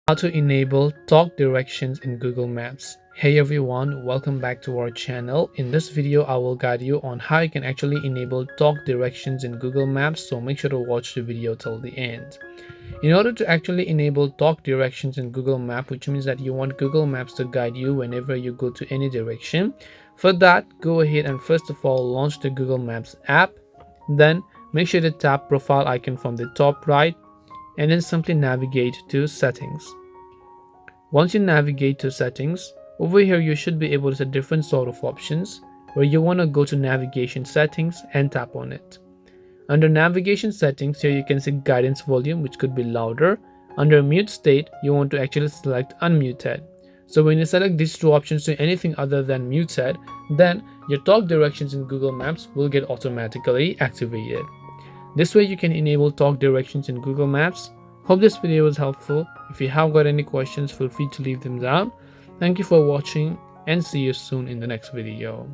How to enable talk directions in Google Maps. Hey everyone, welcome back to our channel. In this video, I will guide you on how you can actually enable talk directions in Google Maps, so make sure to watch the video till the end. In order to actually enable talk directions in Google Maps, which means that you want Google Maps to guide you whenever you go to any direction, for that, go ahead and first of all launch the Google Maps app. Then make sure to tap profile icon from the top right and then simply navigate to settings. Once you navigate to settings, over here you should be able to set different sort of options where you want to go to navigation settings and tap on it. Under navigation settings, here you can see guidance volume, which could be louder. Under mute state, you want to actually select unmuted. So when you select these two options to anything other than muted, then your talk directions in Google Maps will get automatically activated. This way you can enable talk directions in Google Maps. Hope this video was helpful. If you have got any questions, feel free to leave them down. Thank you for watching and see you soon in the next video.